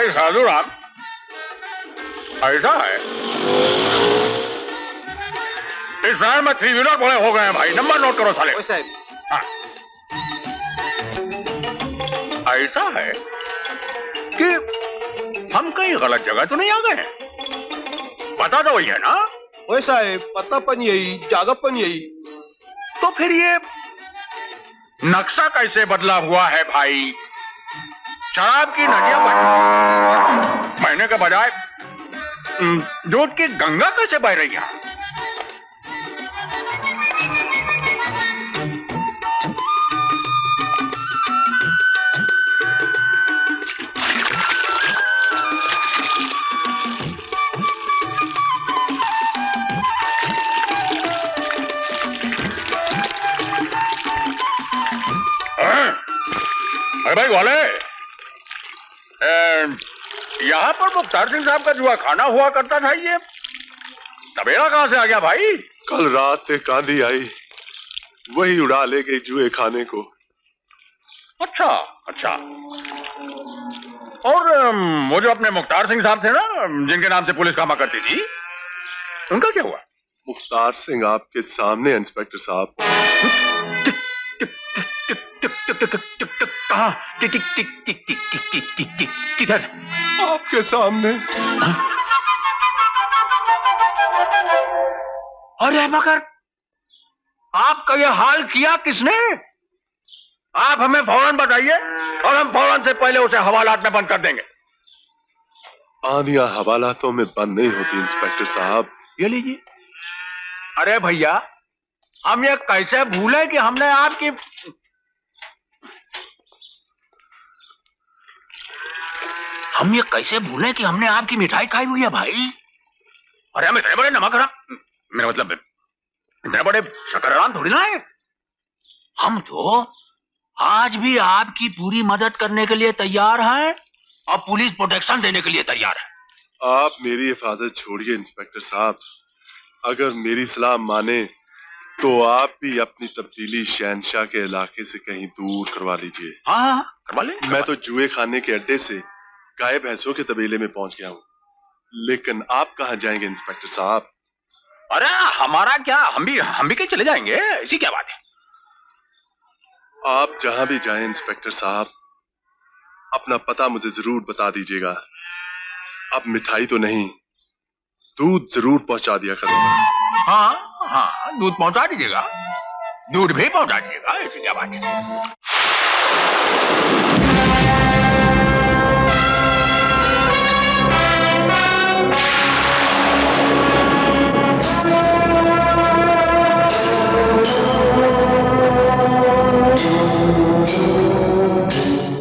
भाई साधु राम, ऐसा है इस शहर में 3 व्हीलर बड़े हो गए हैं भाई। नंबर नोट करो साले। हाँ। ऐसा है कि हम कहीं गलत जगह तो नहीं आ गए हैं? पता तो वही है ना? ओए साहब, पता पण यही, जगह पण यही। तो फिर ये नक्शा कैसे बदला हुआ है भाई? शराब की नदियां बहने के बजाय दूध की गंगा कैसे बह रही है? अरे भाई वाले, यहाँ पर मुख्तार सिंह साहब का जुआ खाना हुआ करता था, ये तबेला कहाँ से आ गया भाई? कल रात एक आंधी आई, वही उड़ा ले गई जुए खाने को। अच्छा अच्छा। और वो जो अपने मुख्तार सिंह साहब थे ना, जिनके नाम से पुलिस कामा करती थी, उनका क्या हुआ? मुख्तार सिंह आपके सामने इंस्पेक्टर साहब। कहाँ? किधर? आपके सामने। अरे मगर आपका ये हाल किया किसने? आप हमें फौरन बताइए और हम फौरन से पहले उसे हवालात में बंद कर देंगे। आंधियां हवालातों में बंद नहीं होती इंस्पेक्टर साहब। ये लीजिए। अरे भैया, हम ये कैसे भूले कि हमने आपकी मिठाई खाई हुई है भाई। अरे हम इतने बड़े नमक हराम, मेरा मतलब इतने बड़े शकरराम थोड़ी ना है। हम तो आज भी आपकी पूरी मदद करने के लिए तैयार हैं और पुलिस प्रोटेक्शन देने के लिए तैयार है। आप मेरी हिफाजत छोड़िए इंस्पेक्टर साहब। अगर मेरी सलाह माने तो आप भी अपनी तब्दीली शहनशाह के इलाके से कहीं दूर करवा लीजिए। हाँ, करवा ले। मैं तो जुए खाने के अड्डे से गाय भैंसों के तबेले में पहुंच गया हूँ, लेकिन आप कहाँ जाएंगे इंस्पेक्टर साहब? अरे हमारा क्या, हम भी कहीं चले जाएंगे, ऐसी क्या बात है? आप जहां भी जाएं इंस्पेक्टर साहब, अपना पता मुझे जरूर बता दीजिएगा। अब मिठाई तो नहीं, दूध जरूर पहुंचा दिया करूंगा। हाँ हाँ, दूध पहुंचा दीजिएगा, दूध भी पहुंचा दीजिएगा, ऐसी क्या बात है?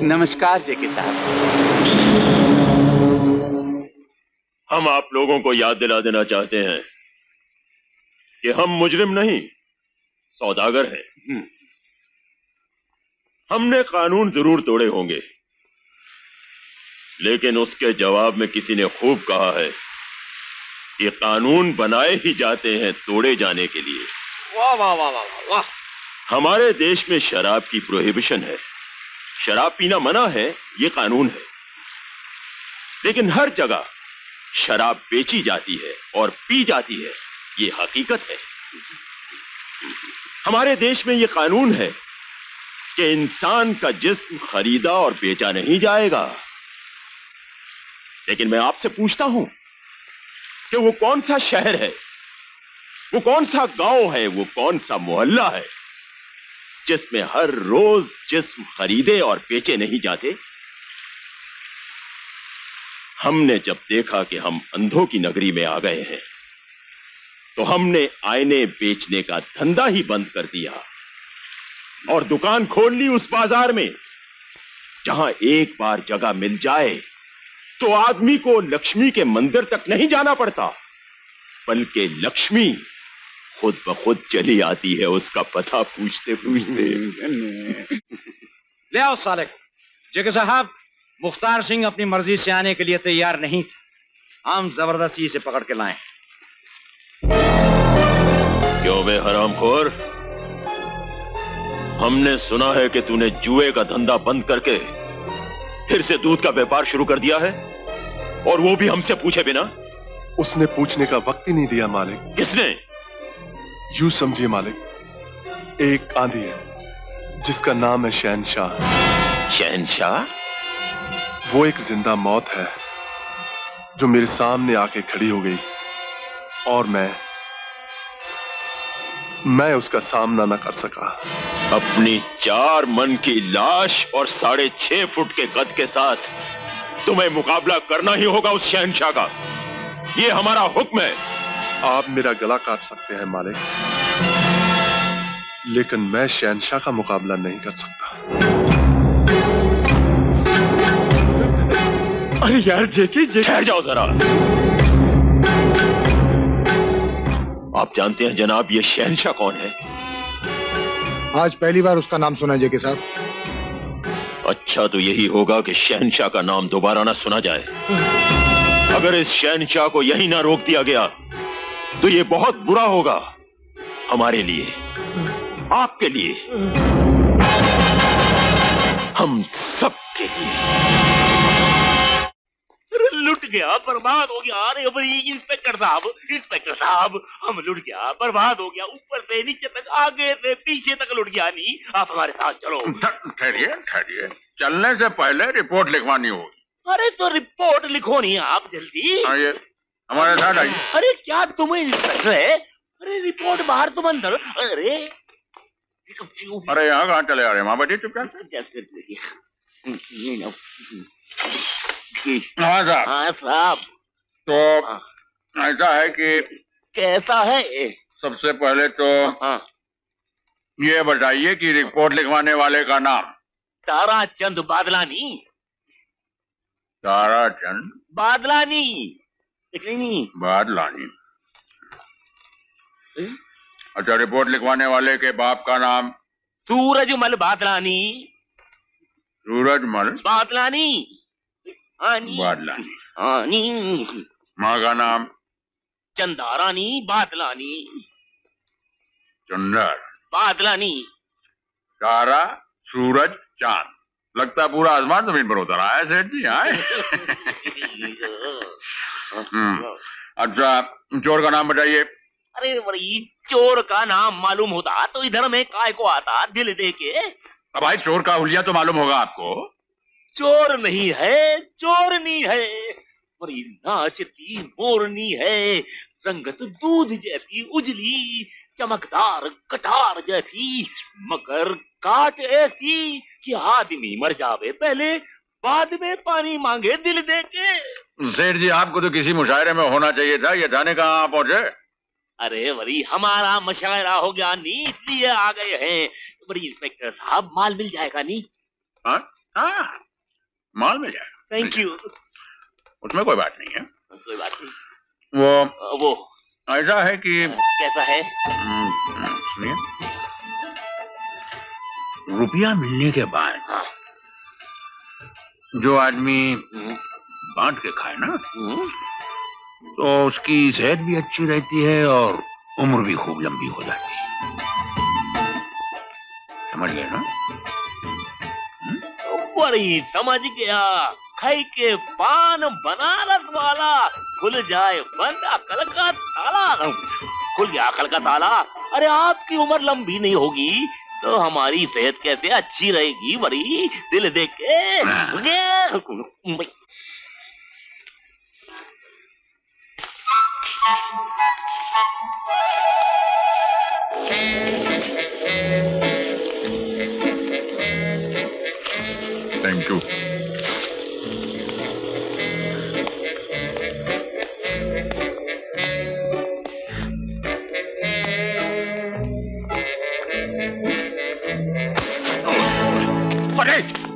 नमस्कार जेके साहब। हम आप लोगों को याद दिला देना चाहते हैं कि हम मुजरिम नहीं, सौदागर हैं। हमने कानून जरूर तोड़े होंगे, लेकिन उसके जवाब में किसी ने खूब कहा है कि कानून बनाए ही जाते हैं तोड़े जाने के लिए। वाह वाह वाह वाह वाह। हमारे देश में शराब की प्रोहिबिशन है, शराब पीना मना है, ये कानून है। लेकिन हर जगह शराब बेची जाती है और पी जाती है, ये हकीकत है। हमारे देश में ये कानून है कि इंसान का जिस्म खरीदा और बेचा नहीं जाएगा। लेकिन मैं आपसे पूछता हूं कि वो कौन सा शहर है, वो कौन सा गांव है, वो कौन सा मोहल्ला है जिसमें हर रोज जिस्म खरीदे और बेचे नहीं जाते? हमने जब देखा कि हम अंधों की नगरी में आ गए हैं, तो हमने आईने बेचने का धंधा ही बंद कर दिया और दुकान खोल ली उस बाजार में जहां एक बार जगह मिल जाए तो आदमी को लक्ष्मी के मंदिर तक नहीं जाना पड़ता, बल्कि लक्ष्मी खुद ब खुद चली आती है उसका पता पूछते पूछते। ले आओ साले को। जेके साहब, मुख्तार सिंह अपनी मर्जी से आने के लिए तैयार नहीं था, हम जबरदस्ती इसे पकड़ के लाए। क्यों बे हरामखोर, हमने सुना है कि तूने जुए का धंधा बंद करके फिर से दूध का व्यापार शुरू कर दिया है। और वो भी हमसे पूछे बिना? उसने पूछने का वक्त ही नहीं दिया मालिक। किसने? यूं समझिए मालिक, एक आंधी है जिसका नाम है शहनशाह। शहनशाह? वो एक जिंदा मौत है जो मेरे सामने आके खड़ी हो गई और मैं उसका सामना न कर सका। अपनी 4 मन की लाश और 6.5 फुट के कद के साथ तुम्हें मुकाबला करना ही होगा उस शहनशाह का। ये हमारा हुक्म है। आप मेरा गला काट सकते हैं मालिक, लेकिन मैं शहनशाह का मुकाबला नहीं कर सकता। अरे यार जेके, ठहर जाओ जरा। आप जानते हैं जनाब ये शहनशाह कौन है? आज पहली बार उसका नाम सुना जेके साहब। अच्छा, तो यही होगा कि शहनशाह का नाम दोबारा ना सुना जाए। अगर इस शहनशाह को यही ना रोक दिया गया तो ये बहुत बुरा होगा हमारे लिए, आपके लिए, हम सबके लिए। लुट गया, बर्बाद हो गया। अरे भाई इंस्पेक्टर साहब, हम लुट गया, बर्बाद हो गया, ऊपर से नीचे तक, आगे से पीछे तक लुट गया। नहीं, आप हमारे साथ चलो। ठहरिए, चलने से पहले रिपोर्ट लिखवानी होगी। अरे तो रिपोर्ट लिखो नहीं आप जल्दी। आइए, हमारे साथ आइए। अरे क्या तुम इंस्पेक्टर है? अरे रिपोर्ट बाहर, तुम अंदर। अरे यहाँ कहाँ चले आ रहे हैं? वहां बैठिए चुपचाप। हाँ साहब। तो ऐसा है कि कैसा है? सबसे पहले तो ये बताइए कि रिपोर्ट लिखवाने वाले का नाम? ताराचंद बादलानी। ताराचंद बादलानी। बादलानी। अच्छा, रिपोर्ट लिखवाने वाले के बाप का नाम? सूरजमल बादलानी। सूरजमल बादलानी। बादलानी। माँ का नाम? चंदारानी बादलानी। चंदर बादलानी। तारा, सूरज, चांद। लगता है पूरा आसमान जमीन पर उतर आया सेठ जी। अच्छा, चोर का नाम बताइए। अरे भाई, चोर का नाम मालूम होता तो इधर में काय को आता दिल दे के। अब भाई, चोर का हुलिया तो मालूम होगा आपको। चोर नहीं है, चोरनी है। बड़ी नाचती मोरनी है, रंगत दूध जैसी उजली, चमकदार कटार जैसी, मगर काट ऐसी कि आदमी मर जावे पहले, बाद में पानी मांगे दिल दे के। सेठ जी, आपको तो किसी मुशायरे में होना चाहिए था, ये जाने कहाँ पहुंचे। अरे वरी, हमारा मुशायरा हो गया नहीं, इसलिए आ गए हैं। बड़ी इंस्पेक्टर साहब, माल मिल जाएगा नहीं? हाँ, माल मिल जाएगा। Thank you. उसमें कोई बात नहीं है। कोई बात नहीं। वो ऐसा है कि कैसा है? सुनिए, रुपया मिलने के बाद जो आदमी बांट के खाए ना, तो उसकी सेहत भी अच्छी रहती है और उम्र भी खूब लंबी हो जाती है। समझ गए ना? बड़ी समझ गया। खाई के पान बनारस वाला, खुल जाए बंद अकल का ताला। खुल गया अकल का ताला। अरे आपकी उम्र लंबी नहीं होगी तो हमारी सेहत कैसे अच्छी रहेगी? बड़ी दिल देख के। Thank you.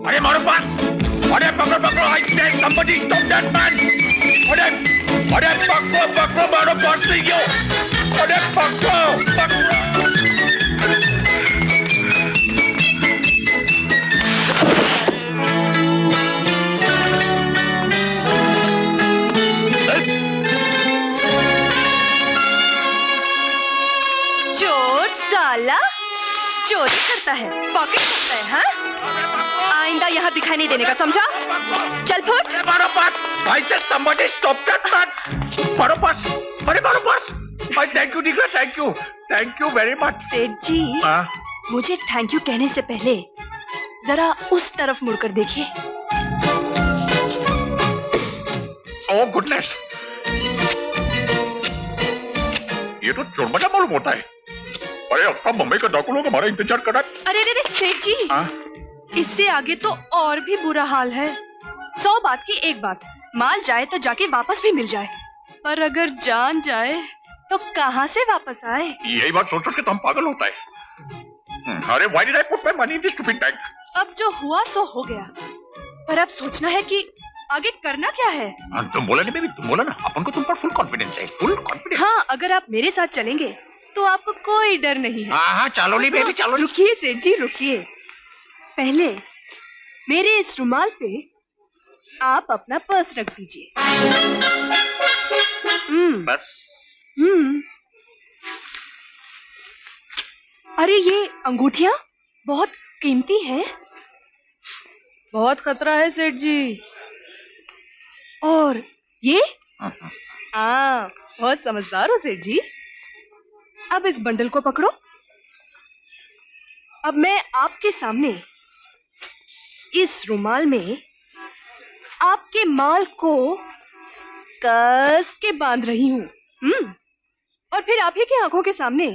अरे मारो पास! अरे पकड़ो! I said somebody stop that man! अरे पकड़ो मारो पास नहीं क्यों? अरे पकड़ो! चोर साला चोरी करता है, पॉकेट करता है। हाँ, आइंदा यहाँ दिखाई नहीं देने का, समझा? चल फुट। मारो पास! I said somebody stop that man. मारो पर्स, अरे मारो पर्स. Thank you निकला, thank you very much. सेठ जी, मुझे थैंक यू कहने से पहले जरा उस तरफ मुड़कर देखिए. Oh goodness. ये तो चोरमचा मालूम होता है. अरे अब तक मुंबई का डाकू लोग हमारा इंतजार कर रहा है. अरे सेठ जी, इससे आगे तो और भी बुरा हाल है. 100 बात की एक बात, माल जाए तो जाके वापस भी मिल जाए, पर अगर जान जाए तो कहाँ से वापस आए? यही बात सोच के तो हम पागल होता है. अरे why did I put my money in this stupid bank? अब जो हुआ सो हो गया, पर अब सोचना है कि आगे करना क्या है. तुम बोला नहीं बेबी, तुम बोला ना, अपन को तुम पर फुल कॉन्फिडेंस है, फुल कॉन्फिडेंस. हाँ, अगर आप मेरे साथ चलेंगे तो आपको कोई डर नहीं है. हाँ चलो नहीं बेबी, चलो. रुकिए सेठ जी, रुकिए. पहले मेरे इस रुमाल पे आप अपना पर्स रख दीजिए. अरे ये अंगूठियां बहुत कीमती हैं. बहुत खतरा है सेठ जी. और ये बहुत समझदार हो सेठ जी. अब इस बंडल को पकड़ो. अब मैं आपके सामने इस रुमाल में आपके माल को कस के बांध रही हूँ. और फिर आप ही की आंखों के सामने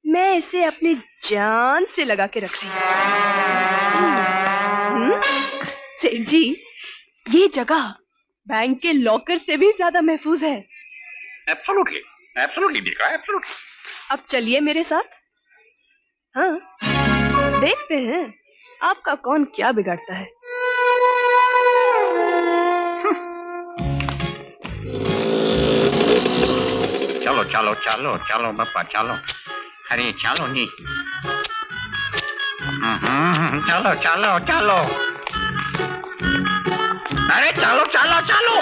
मैं इसे अपनी जान से लगा के रख रही हूँ. सेठ जी, ये जगह बैंक के लॉकर से भी ज्यादा महफूज है. एब्सोल्युटली, एब्सोल्युटली देखा, एब्सोल्युटली. अब चलिए मेरे साथ. हाँ, देखते हैं आपका कौन क्या बिगाड़ता है. चलो चलो चलो चलो बापा चलो. अरे चलो नहीं. चलो चलो चलो. अरे चलो चलो चलो.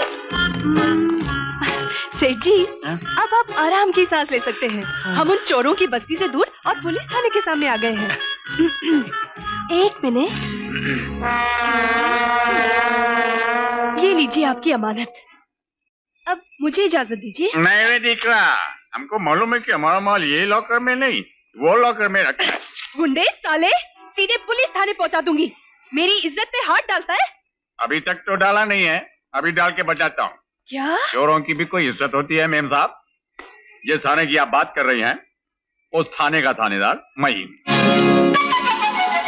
सेठ जी, अब आप आराम की सांस ले सकते हैं. हम उन चोरों की बस्ती से दूर और पुलिस थाने के सामने आ गए हैं. एक मिनट. ये लीजिए आपकी अमानत. अब मुझे इजाजत दीजिए. नहीं दिख रहा. हमको मालूम है कि हमारा माल ये लॉकर में नहीं, वो लॉकर में रखा है. गुंडे साले, सीधे पुलिस थाने पहुंचा दूंगी. मेरी इज्जत पे हाथ डालता है. अभी तक तो डाला नहीं है, अभी डाल के बचाता हूँ. क्या? चोरों की भी कोई इज्जत होती है मेम साहब. जिस थाने की आप बात कर रही हैं, उस थाने का थानेदार मैं ही,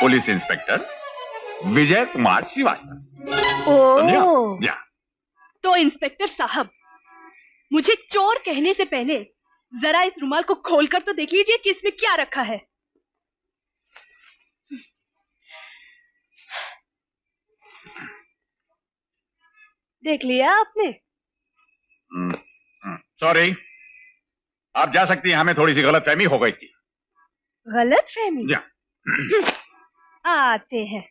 पुलिस इंस्पेक्टर विजय कुमार श्रीवास्तव. ओह, तो इंस्पेक्टर साहब, मुझे चोर कहने से पहले जरा इस रुमाल को खोलकर तो देख लीजिए कि इसमें क्या रखा है. देख लिया आपने? सॉरी, आप जा सकती हैं. हमें थोड़ी सी गलतफहमी हो गई थी. गलतफहमी? जा. आते हैं.